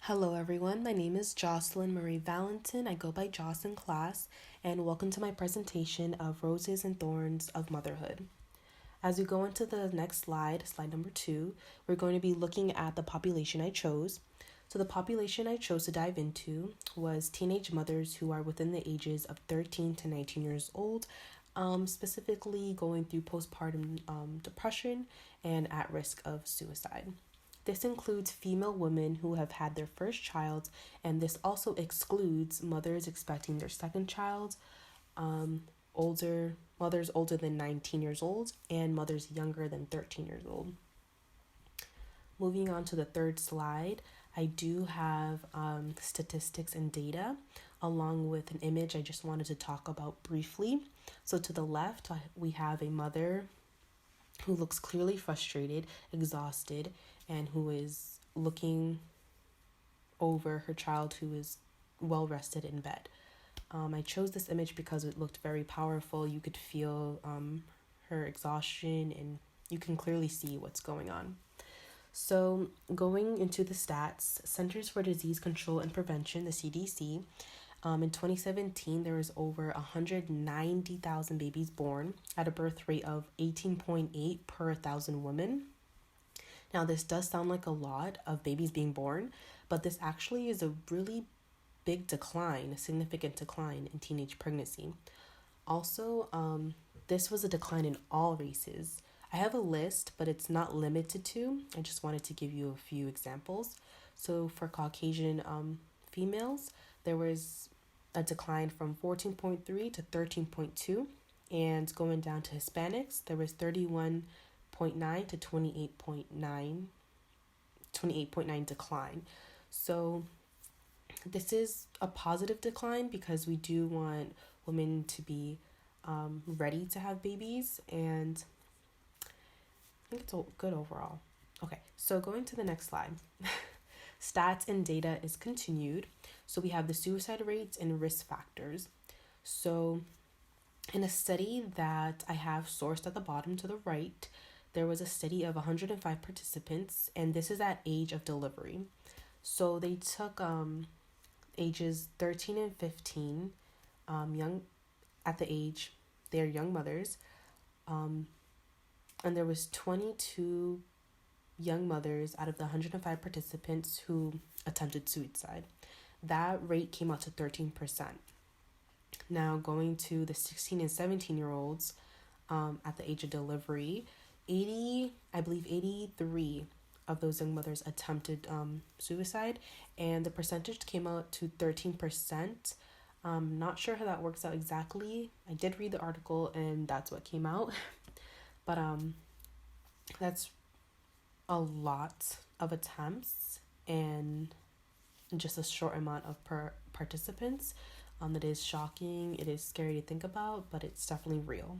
Hello everyone, my name is Jocelyn Marie Valentin. I go by Joss in class, and welcome to my presentation of Roses and Thorns of Motherhood. As we go into the next slide, slide number 2, we're going to be looking at the population I chose. So the population I chose to dive into was teenage mothers who are within the ages of 13 to 19 years old, specifically going through postpartum depression and at risk of suicide. This includes female women who have had their first child, and this also excludes mothers expecting their second child, mothers older than 19 years old, and mothers younger than 13 years old. Moving on to the third slide, I do have statistics and data along with an image I just wanted to talk about briefly. So to the left, we have a mother who looks clearly frustrated, exhausted, and who is looking over her child who is well rested in bed. I chose this image because it looked very powerful. You could feel her exhaustion and you can clearly see what's going on. So going into the stats, Centers for Disease Control and Prevention, the CDC, in 2017, there was over 190,000 babies born at a birth rate of 18.8 per 1,000 women. Now, this does sound like a lot of babies being born, but this actually is a really big decline, a significant decline in teenage pregnancy. Also, this was a decline in all races. I have a list, but it's not limited to. I just wanted to give you a few examples. So for Caucasian females, there was a decline from 14.3 to 13.2, and going down to Hispanics, there was 31.9 to 28.9 decline. So this is a positive decline because we do want women to be ready to have babies, and I think it's good overall. Okay, so going to the next slide. Stats and data is continued. So we have the suicide rates and risk factors. So in a study that I have sourced at the bottom to the right, there was a study of 105 participants, and this is at age of delivery. So they took ages 13 and 15, they're young mothers, and there was 22 young mothers out of the 105 participants who attempted suicide. That rate came out to 13%. Now going to the 16 and 17-year-olds at the age of delivery, 83 of those young mothers attempted suicide, and the percentage came out to 13%. Not sure how that works out exactly. I did read the article and that's what came out. But that's a lot of attempts and just a short amount of participants. It is shocking, it is scary to think about, but it's definitely real.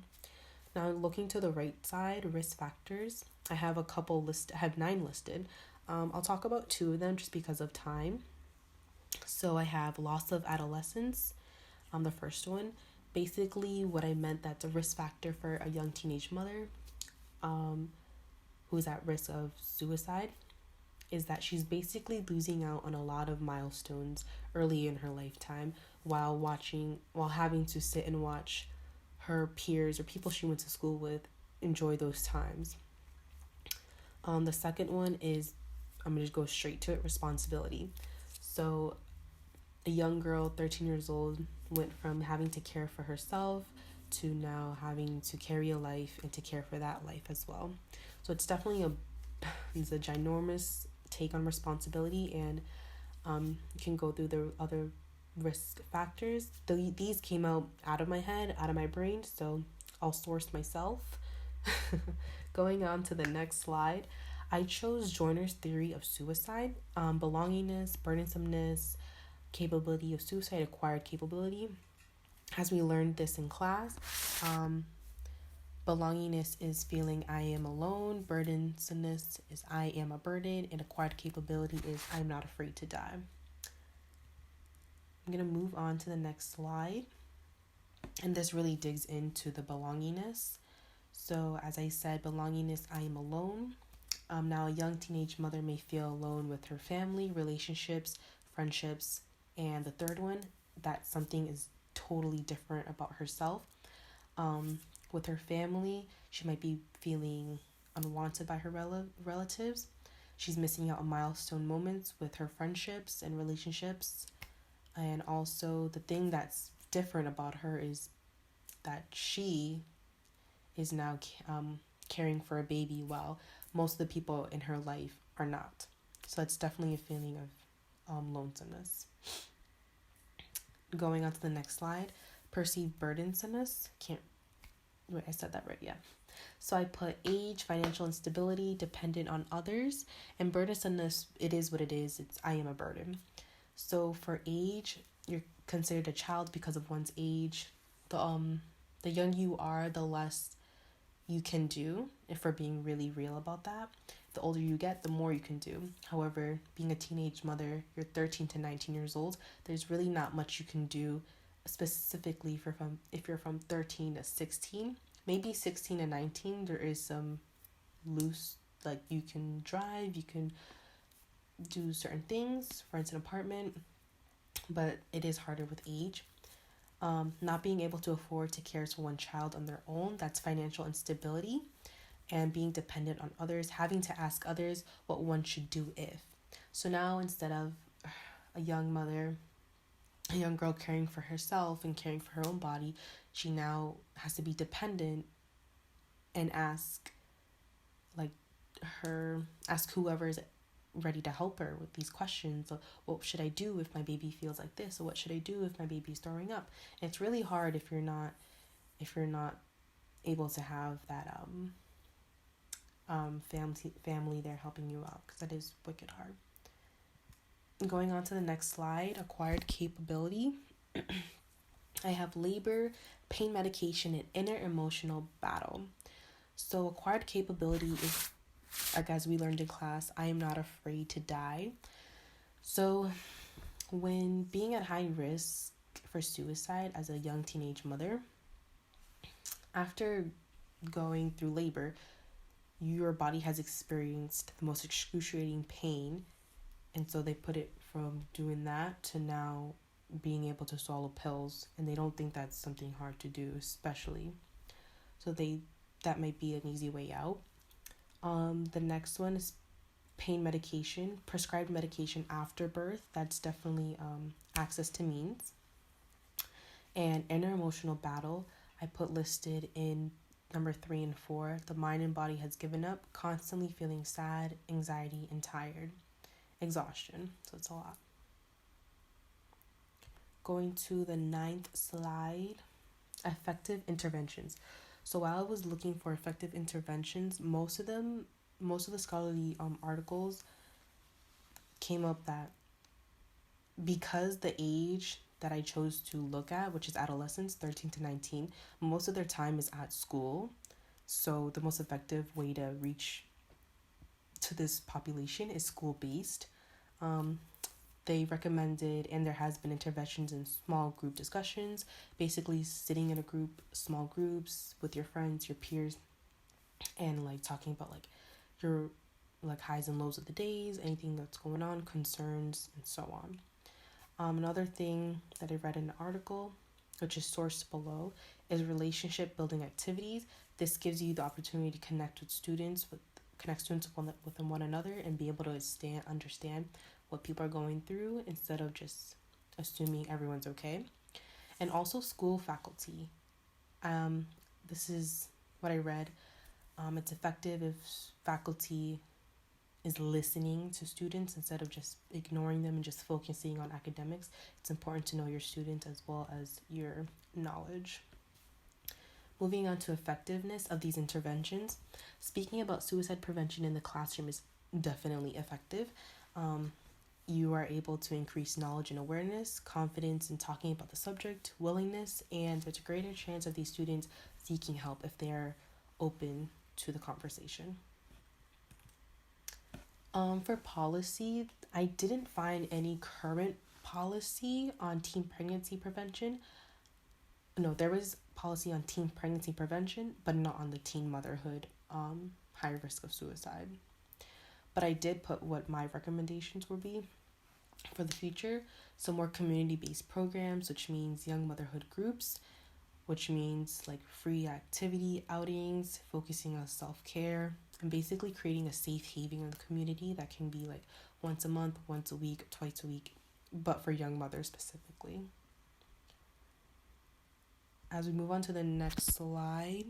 Now looking to the right side, risk factors, I have I have 9 listed. I'll talk about 2 of them just because of time. So I have loss of adolescence, the first one. Basically what I meant that's a risk factor for a young teenage mother who's at risk of suicide is that she's basically losing out on a lot of milestones early in her lifetime while having to sit and watch her peers or people she went to school with enjoy those times. The second one is, I'm going to go straight to it, responsibility. So a young girl, 13 years old, went from having to care for herself to now having to carry a life and to care for that life as well. So it's definitely it's a ginormous take on responsibility, and you can go through the other risk factors. These came out of my head, out of my brain, so I'll source myself. Going on to the next slide, I chose Joyner's theory of suicide, belongingness, burdensomeness, capability of suicide, acquired capability. As we learned this in class, belongingness is feeling I am alone, burdensomeness is I am a burden, and acquired capability is I'm not afraid to die. I'm going to move on to the next slide, and this really digs into the belongingness. So as I said, belongingness, I am alone. Now, a young teenage mother may feel alone with her family, relationships, friendships, and the third one, that something is totally different about herself. Um, with her family, she might be feeling unwanted by her relatives. She's missing out on milestone moments with her friendships and relationships. And also, the thing that's different about her is that she is now caring for a baby while most of the people in her life are not. So it's definitely a feeling of lonesomeness. Going on to the next slide, perceived burdensomeness. Can't, wait, I said that right, yeah. So I put age, financial instability, dependent on others, and burdensomeness, it is what it is. It's I am a burden. So for age, you're considered a child because of one's age. The younger you are, the less you can do, if we're being really real about that. The older you get, the more you can do. However, being a teenage mother, you're 13 to 19 years old, there's really not much you can do, specifically if you're from 13 to 16. Maybe 16 to 19, there is some loose, like you can drive, you can do certain things, rent an apartment, but it is harder with age. Not being able to afford to care for one child on their own, that's financial instability, and being dependent on others, having to ask others what one should do if. So now instead of a young mother, a young girl caring for herself and caring for her own body, she now has to be dependent and ask whoever is ready to help her with these questions of what should I do if my baby feels like this, or what should I do if my baby's throwing up. And it's really hard if you're not able to have that family there helping you out, because that is wicked hard. Going on to the next slide, acquired capability. I have labor, pain medication, and inner emotional battle. So acquired capability is, like as we learned in class, I am not afraid to die. So when being at high risk for suicide as a young teenage mother, after going through labor, your body has experienced the most excruciating pain, and so they put it from doing that to now being able to swallow pills, and they don't think that's something hard to do, especially. So that might be an easy way out. The next one is pain medication, prescribed medication after birth. That's definitely access to means. And inner emotional battle, I put listed in number 3 and 4. The mind and body has given up, constantly feeling sad, anxiety, and tired. Exhaustion. So it's a lot. Going to the 9th slide, effective interventions. So while I was looking for effective interventions, most of the scholarly articles came up that because the age that I chose to look at, which is adolescents, 13 to 19, most of their time is at school. So the most effective way to reach to this population is school-based. They recommended, and there has been interventions in small group discussions, basically sitting in a group, small groups with your friends, your peers, and like talking about like your like highs and lows of the days, anything that's going on, concerns, and so on. Another thing that I read in an article, which is sourced below, is relationship building activities. This gives you the opportunity to connect students with one another and be able to understand what people are going through instead of just assuming everyone's okay. And also school faculty. This is what I read. It's effective if faculty is listening to students instead of just ignoring them and just focusing on academics. It's important to know your students as well as your knowledge. Moving on to effectiveness of these interventions. Speaking about suicide prevention in the classroom is definitely effective. You are able to increase knowledge and awareness, confidence in talking about the subject, willingness, and there's a greater chance of these students seeking help if they're open to the conversation. For policy, I didn't find any current policy on teen pregnancy prevention. No, there was policy on teen pregnancy prevention, but not on the teen motherhood high risk of suicide. but I did put what my recommendations would be for the future. So more community-based programs, which means young motherhood groups, which means like free activity outings, focusing on self-care, and basically creating a safe haven in the community that can be like once a month, once a week, twice a week, but for young mothers specifically. As we move on to the next slide,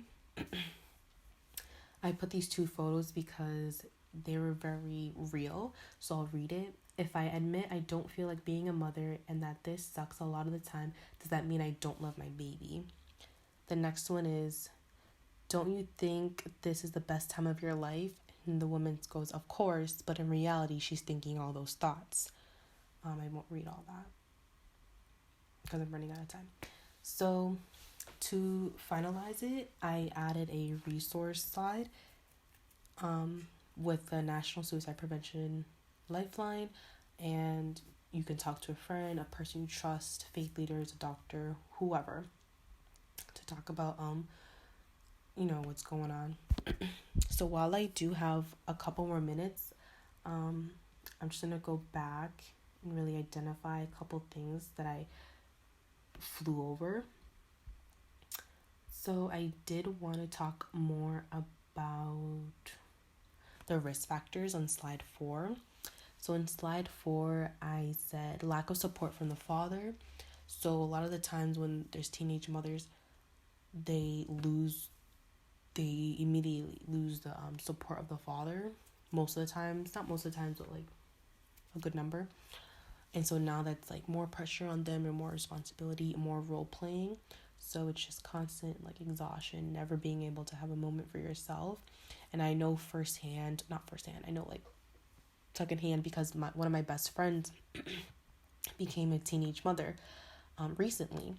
I put these two photos because they were very real, so I'll read it. If I admit I don't feel like being a mother and that this sucks a lot of the time, does that mean I don't love my baby? The next one is, don't you think this is the best time of your life? And the woman goes, of course, but in reality, she's thinking all those thoughts. I won't read all that because I'm running out of time. So to finalize it, I added a resource slide with the National Suicide Prevention Lifeline, and you can talk to a friend, a person you trust, faith leaders, a doctor, whoever, to talk about what's going on. So while I do have a couple more minutes, I'm just gonna go back and really identify a couple things that I flew over. So I did want to talk more about the risk factors on slide 4. So in slide 4, I said lack of support from the father. So a lot of the times when there's teenage mothers, they immediately lose the support of the father. Most of the times, not most of the times, but like a good number. And so now that's like more pressure on them and more responsibility, more role playing. So it's just constant like exhaustion, never being able to have a moment for yourself. And I know I know like secondhand because one of my best friends became a teenage mother recently.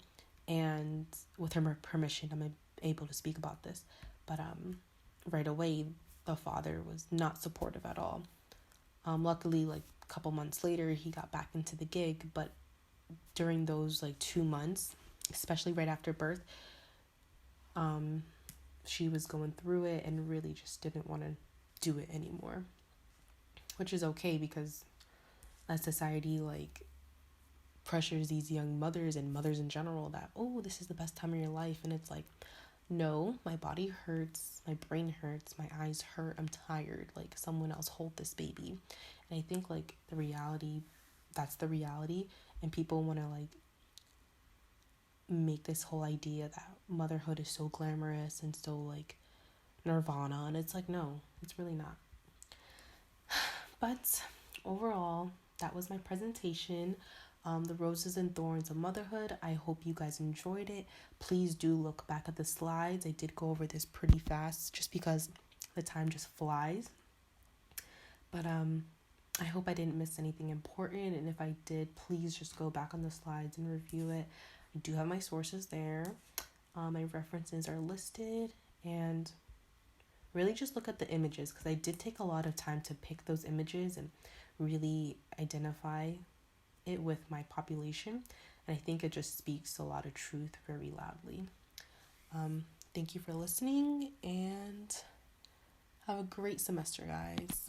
And with her permission, I'm able to speak about this. But right away, the father was not supportive at all. Luckily, like a couple months later, he got back into the gig. But during those like 2 months, especially right after birth, she was going through it and really just didn't want to do it anymore. Which is okay because as society like pressures these young mothers and mothers in general that, oh, this is the best time of your life. And it's like, no, my body hurts, my brain hurts, my eyes hurt, I'm tired. Like, someone else hold this baby. And I think like that's the reality. And people want to like make this whole idea that motherhood is so glamorous and so like nirvana. And it's like, no, it's really not. But overall, that was my presentation. The Roses and Thorns of Motherhood. I hope you guys enjoyed it. Please do look back at the slides. I did go over this pretty fast just because the time just flies. But I hope I didn't miss anything important. And if I did, please just go back on the slides and review it. I do have my sources there. My references are listed. And really just look at the images because I did take a lot of time to pick those images and really identify it with my population. And I think it just speaks a lot of truth very loudly. Thank you for listening and have a great semester, guys.